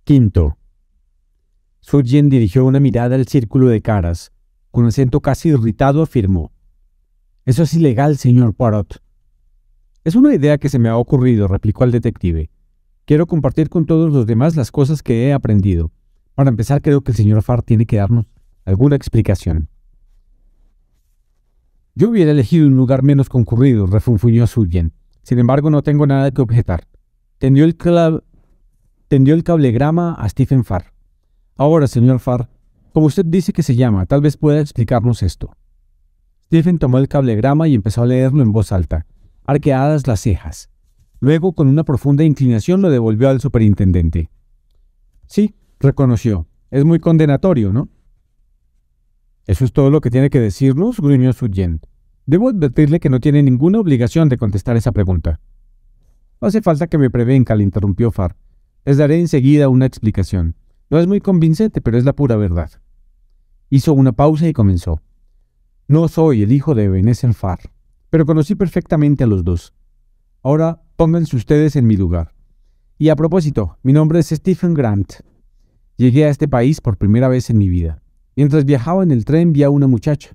Quinto. Sugien dirigió una mirada al círculo de caras. Con acento casi irritado afirmó: «Eso es ilegal, señor Poirot». «Es una idea que se me ha ocurrido», replicó el detective. «Quiero compartir con todos los demás las cosas que he aprendido. Para empezar, creo que el señor Farr tiene que darnos alguna explicación». «Yo hubiera elegido un lugar menos concurrido», refunfuñó Sugien. «Sin embargo, no tengo nada que objetar». Tendió el cablegrama a Stephen Farr. «Ahora, señor Farr, como usted dice que se llama, tal vez pueda explicarnos esto». Stephen tomó el cablegrama y empezó a leerlo en voz alta, arqueadas las cejas. Luego, con una profunda inclinación, lo devolvió al superintendente. «Sí», reconoció. «Es muy condenatorio, ¿no?» «¿Eso es todo lo que tiene que decirnos?», gruñó Sugien. «Debo advertirle que no tiene ninguna obligación de contestar esa pregunta». «No hace falta que me prevenga», le interrumpió Farr. «Les daré enseguida una explicación. No es muy convincente, pero es la pura verdad». Hizo una pausa y comenzó. «No soy el hijo de Ebenezer Farr, pero conocí perfectamente a los dos. Ahora pónganse ustedes en mi lugar. Y a propósito, mi nombre es Stephen Grant. Llegué a este país por primera vez en mi vida. Mientras viajaba en el tren vi a una muchacha.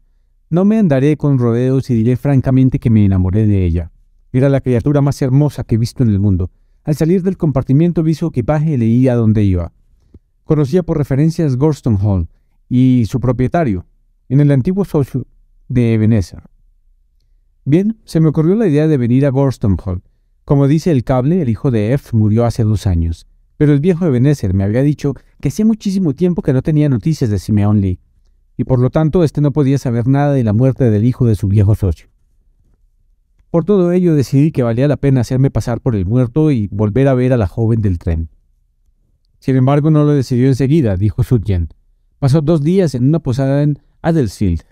No me andaré con rodeos y diré francamente que me enamoré de ella. Era la criatura más hermosa que he visto en el mundo. Al salir del compartimiento vi su equipaje y leí a dónde iba. Conocía por referencias Gorston Hall y su propietario, en el antiguo socio de Ebenezer. Bien, se me ocurrió la idea de venir a Gorston Hall. Como dice el cable, el hijo de F murió hace 2 años, pero el viejo Ebenezer me había dicho que hacía muchísimo tiempo que no tenía noticias de Simeon Lee, y por lo tanto no podía saber nada de la muerte del hijo de su viejo socio. Por todo ello decidí que valía la pena hacerme pasar por el muerto y volver a ver a la joven del tren. Sin embargo, no lo decidió enseguida, dijo Sugien. Pasó 2 días en una posada en Adelsfield.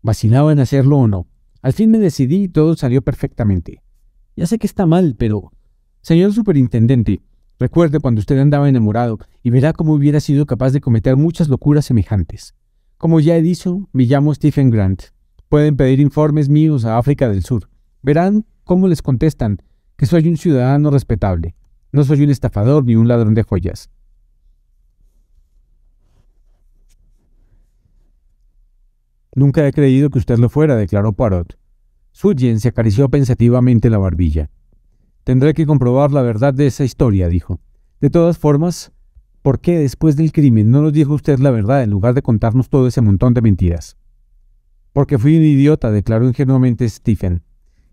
Vacilaba en hacerlo o no. Al fin me decidí y todo salió perfectamente. Ya sé que está mal, pero... Señor superintendente, recuerde cuando usted andaba enamorado y verá cómo hubiera sido capaz de cometer muchas locuras semejantes. Como ya he dicho, me llamo Stephen Grant. Pueden pedir informes míos a África del Sur. Verán cómo les contestan que soy un ciudadano respetable. No soy un estafador ni un ladrón de joyas. Nunca he creído que usted lo fuera, declaró Poirot. Sugien se acarició pensativamente la barbilla. Tendré que comprobar la verdad de esa historia, dijo. De todas formas, ¿por qué después del crimen no nos dijo usted la verdad en lugar de contarnos todo ese montón de mentiras? Porque fui un idiota, declaró ingenuamente Stephen.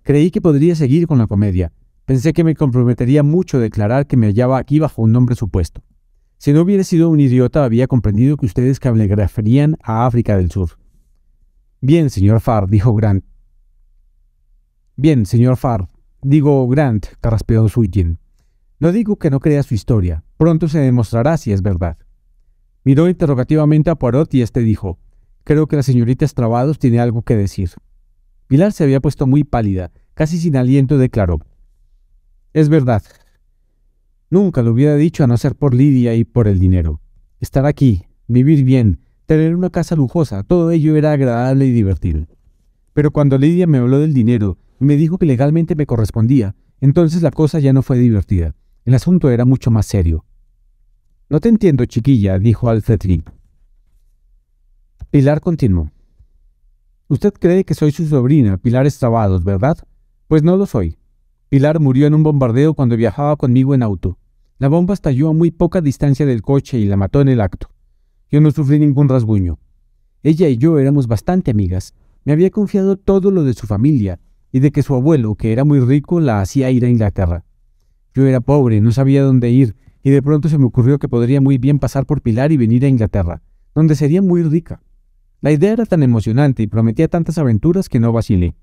Creí que podría seguir con la comedia. Pensé que me comprometería mucho declarar que me hallaba aquí bajo un nombre supuesto. Si no hubiera sido un idiota, había comprendido que ustedes cablegrafarían a África del Sur. Bien, señor Farr, dijo Grant. Bien, señor Farr, digo Grant, carraspeó Sugien. No digo que no crea su historia. Pronto se demostrará si es verdad. Miró interrogativamente a Poirot y éste dijo: creo que la señorita Stravados tiene algo que decir. Pilar se había puesto muy pálida, casi sin aliento declaró: es verdad. Nunca lo hubiera dicho a no ser por Lidia y por el dinero. Estar aquí, vivir bien, tener una casa lujosa, todo ello era agradable y divertido. Pero cuando Lidia me habló del dinero y me dijo que legalmente me correspondía, entonces la cosa ya no fue divertida. El asunto era mucho más serio. No te entiendo, chiquilla, dijo Alfred Lee. Pilar continuó. Usted cree que soy su sobrina, Pilar Stravados, ¿verdad? Pues no lo soy. Pilar murió en un bombardeo cuando viajaba conmigo en auto. La bomba estalló a muy poca distancia del coche y la mató en el acto. Yo no sufrí ningún rasguño. Ella y yo éramos bastante amigas. Me había confiado todo lo de su familia y de que su abuelo, que era muy rico, la hacía ir a Inglaterra. Yo era pobre, no sabía dónde ir, y de pronto se me ocurrió que podría muy bien pasar por Pilar y venir a Inglaterra, donde sería muy rica. La idea era tan emocionante y prometía tantas aventuras que no vacilé.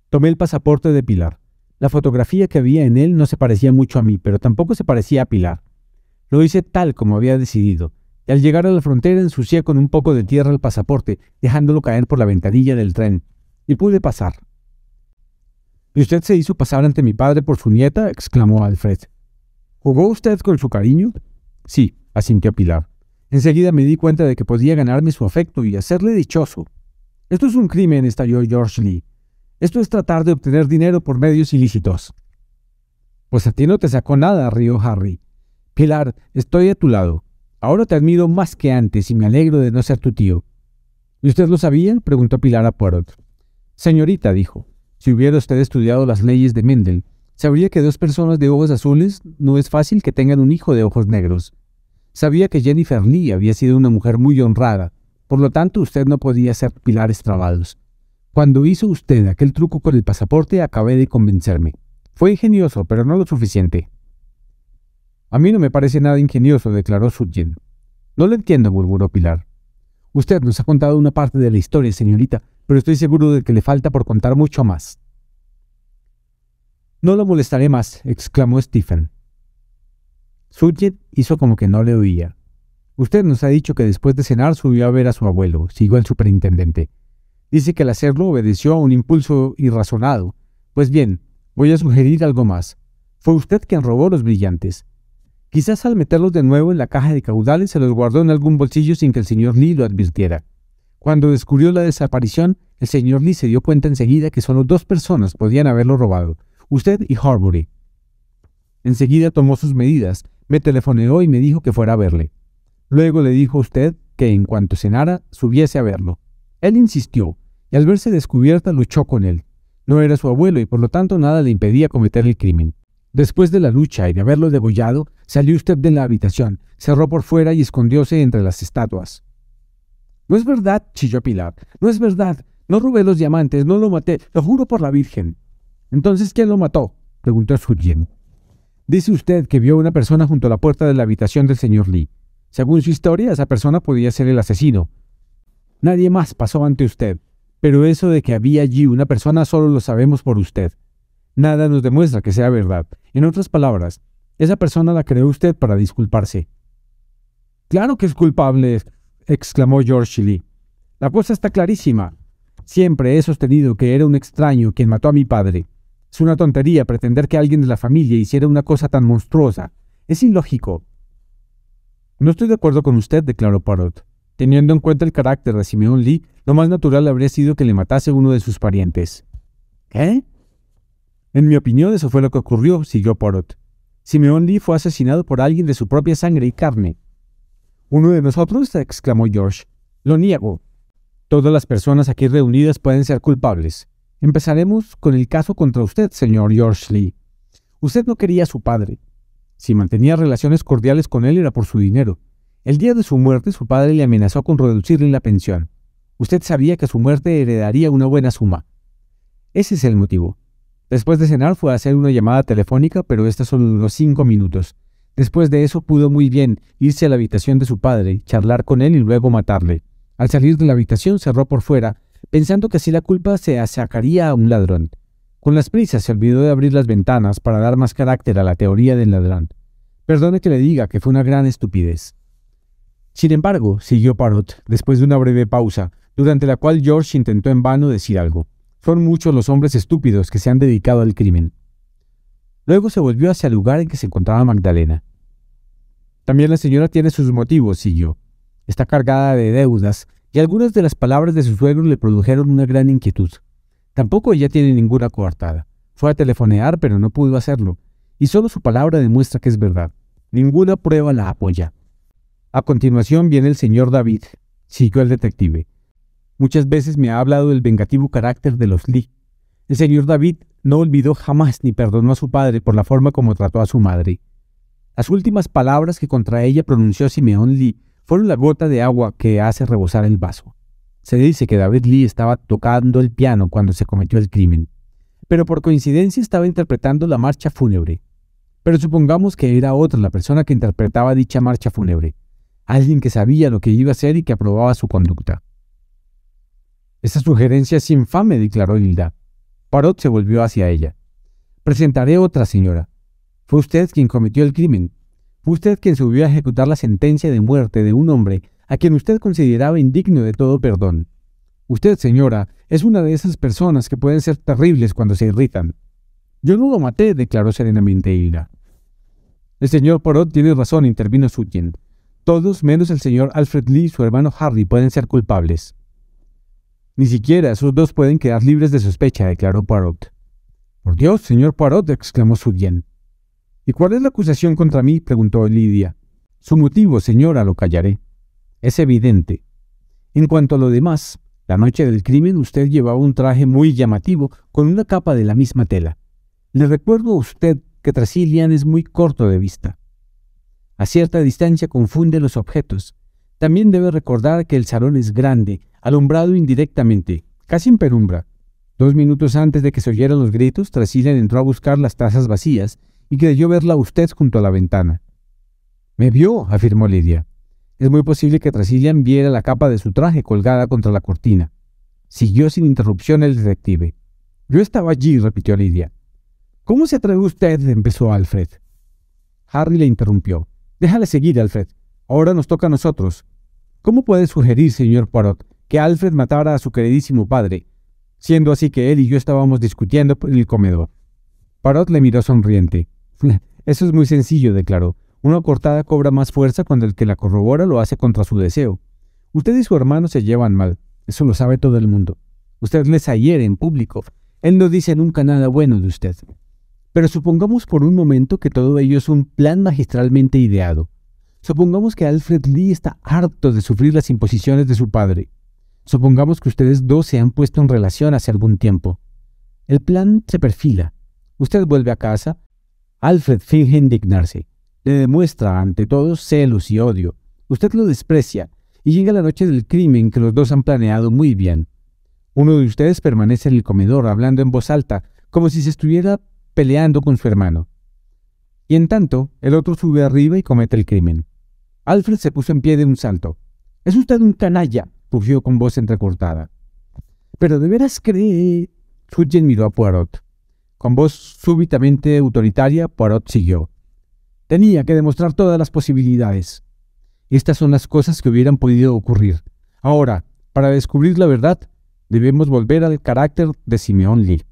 Tomé el pasaporte de Pilar. La fotografía que había en él no se parecía mucho a mí, pero tampoco se parecía a Pilar. Lo hice tal como había decidido, y al llegar a la frontera ensucié con un poco de tierra el pasaporte, dejándolo caer por la ventanilla del tren, y pude pasar. ¿Y usted se hizo pasar ante mi padre por su nieta?, exclamó Alfred. ¿Jugó usted con su cariño? Sí, asintió Pilar. Enseguida me di cuenta de que podía ganarme su afecto y hacerle dichoso. Esto es un crimen, estalló George Lee. Esto es tratar de obtener dinero por medios ilícitos. Pues a ti no te sacó nada, rió Harry. Pilar, estoy a tu lado. Ahora te admiro más que antes y me alegro de no ser tu tío. ¿Y usted lo sabía?, preguntó Pilar a Poirot. Señorita, dijo, si hubiera usted estudiado las leyes de Mendel, sabría que dos personas de ojos azules no es fácil que tengan un hijo de ojos negros. Sabía que Jennifer Lee había sido una mujer muy honrada, por lo tanto usted no podía ser Pilar Extravados. Cuando hizo usted aquel truco con el pasaporte, acabé de convencerme. Fue ingenioso, pero no lo suficiente. A mí no me parece nada ingenioso, declaró Sutjen. No lo entiendo, murmuró Pilar. Usted nos ha contado una parte de la historia, señorita, pero estoy seguro de que le falta por contar mucho más. No lo molestaré más, exclamó Stephen. Sutjen hizo como que no le oía. Usted nos ha dicho que después de cenar subió a ver a su abuelo, siguió el superintendente. Dice que al hacerlo obedeció a un impulso irrazonado. Pues bien, voy a sugerir algo más. Fue usted quien robó los brillantes. Quizás al meterlos de nuevo en la caja de caudales se los guardó en algún bolsillo sin que el señor Lee lo advirtiera. Cuando descubrió la desaparición, el señor Lee se dio cuenta enseguida que solo dos personas podían haberlo robado, usted y Horbury. Enseguida tomó sus medidas, me telefoneó y me dijo que fuera a verle. Luego le dijo a usted que en cuanto cenara subiese a verlo. Él insistió, y al verse descubierta luchó con él. No era su abuelo y por lo tanto nada le impedía cometer el crimen. Después de la lucha y de haberlo degollado, salió usted de la habitación, cerró por fuera y escondióse entre las estatuas. «No es verdad», chilló Pilar, «no es verdad. No robé los diamantes, no lo maté, lo juro por la Virgen». «¿Entonces quién lo mató?», preguntó Sutjen. «Dice usted que vio a una persona junto a la puerta de la habitación del señor Lee. Según su historia, esa persona podía ser el asesino. Nadie más pasó ante usted, pero eso de que había allí una persona solo lo sabemos por usted. Nada nos demuestra que sea verdad. En otras palabras, esa persona la creó usted para disculparse». «Claro que es culpable», exclamó George Lee. «La cosa está clarísima. Siempre he sostenido que era un extraño quien mató a mi padre. Es una tontería pretender que alguien de la familia hiciera una cosa tan monstruosa. Es ilógico». «No estoy de acuerdo con usted», declaró Poirot. «Teniendo en cuenta el carácter de Simeón Lee, lo más natural habría sido que le matase uno de sus parientes». «¿Qué?». «En mi opinión, eso fue lo que ocurrió», siguió Poirot. «Simeón Lee fue asesinado por alguien de su propia sangre y carne». «¿Uno de nosotros?», exclamó George. «Lo niego. Todas las personas aquí reunidas pueden ser culpables. Empezaremos con el caso contra usted, señor George Lee. Usted no quería a su padre. Si mantenía relaciones cordiales con él era por su dinero. El día de su muerte, su padre le amenazó con reducirle la pensión. Usted sabía que a su muerte heredaría una buena suma. Ese es el motivo. Después de cenar fue a hacer una llamada telefónica, pero esta solo duró 5 minutos. Después de eso pudo muy bien irse a la habitación de su padre, charlar con él y luego matarle. Al salir de la habitación cerró por fuera, pensando que así la culpa se achacaría a un ladrón. Con las prisas se olvidó de abrir las ventanas para dar más carácter a la teoría del ladrón. Perdone que le diga que fue una gran estupidez. Sin embargo, siguió Poirot, después de una breve pausa, durante la cual George intentó en vano decir algo. Son muchos los hombres estúpidos que se han dedicado al crimen. Luego se volvió hacia el lugar en que se encontraba Magdalena. También la señora tiene sus motivos, siguió. Está cargada de deudas, y algunas de las palabras de su suegro le produjeron una gran inquietud. Tampoco ella tiene ninguna coartada. Fue a telefonear, pero no pudo hacerlo, y solo su palabra demuestra que es verdad. Ninguna prueba la apoya. A continuación viene el señor David, siguió el detective. Muchas veces me ha hablado del vengativo carácter de los Lee. El señor David no olvidó jamás ni perdonó a su padre por la forma como trató a su madre. Las últimas palabras que contra ella pronunció Simeón Lee fueron la gota de agua que hace rebosar el vaso. Se dice que David Lee estaba tocando el piano cuando se cometió el crimen, pero por coincidencia estaba interpretando la marcha fúnebre. Pero supongamos que era otra la persona que interpretaba dicha marcha fúnebre, alguien que sabía lo que iba a hacer y que aprobaba su conducta. «Esta sugerencia es infame», declaró Hilda. Poirot se volvió hacia ella. «Presentaré otra, señora. Fue usted quien cometió el crimen. Fue usted quien subió a ejecutar la sentencia de muerte de un hombre a quien usted consideraba indigno de todo perdón. Usted, señora, es una de esas personas que pueden ser terribles cuando se irritan». «Yo no lo maté», declaró serenamente Hilda. «El señor Poirot tiene razón», intervino Sutjen. «Todos, menos el señor Alfred Lee y su hermano Harry, pueden ser culpables». «Ni siquiera esos dos pueden quedar libres de sospecha», declaró Poirot. «Por Dios, señor Poirot», exclamó Sutjen. ¿Y cuál es la acusación contra mí?, preguntó Lidia. Su motivo, señora, lo callaré. Es evidente. En cuanto a lo demás, la noche del crimen usted llevaba un traje muy llamativo con una capa de la misma tela. Le recuerdo a usted que Tressilian es muy corto de vista. A cierta distancia confunde los objetos. También debe recordar que el salón es grande, alumbrado indirectamente, casi en penumbra. 2 minutos antes de que se oyeran los gritos, Tressilian entró a buscar las tazas vacías y creyó verla a usted junto a la ventana. «Me vio», afirmó Lidia. Es muy posible que Tressilian viera la capa de su traje colgada contra la cortina. Siguió sin interrupción el detective. «Yo estaba allí», repitió Lidia. «¿Cómo se atreve usted?», empezó Alfred. Harry le interrumpió. «Déjale seguir, Alfred. Ahora nos toca a nosotros. ¿Cómo puede sugerir, señor Poirot, que Alfred matara a su queridísimo padre, siendo así que él y yo estábamos discutiendo en el comedor?» Poirot le miró sonriente. «Eso es muy sencillo», declaró. «Una cortada cobra más fuerza cuando el que la corrobora lo hace contra su deseo. Usted y su hermano se llevan mal. Eso lo sabe todo el mundo. Usted les hiere en público. Él no dice nunca nada bueno de usted. Pero supongamos por un momento que todo ello es un plan magistralmente ideado. Supongamos que Alfred Lee está harto de sufrir las imposiciones de su padre. Supongamos que ustedes dos se han puesto en relación hace algún tiempo. El plan se perfila. Usted vuelve a casa. Alfred finge indignarse. Le demuestra ante todos celos y odio. Usted lo desprecia y llega la noche del crimen que los dos han planeado muy bien. Uno de ustedes permanece en el comedor hablando en voz alta, como si se estuviera peleando con su hermano. Y en tanto, el otro sube arriba y comete el crimen. Alfred se puso en pie de un salto. «Es usted un canalla», rugió con voz entrecortada. «¿Pero de veras cree...?» Trudchen miró a Poirot. Con voz súbitamente autoritaria, Poirot siguió. «Tenía que demostrar todas las posibilidades. Estas son las cosas que hubieran podido ocurrir. Ahora, para descubrir la verdad, debemos volver al carácter de Simeón Lee».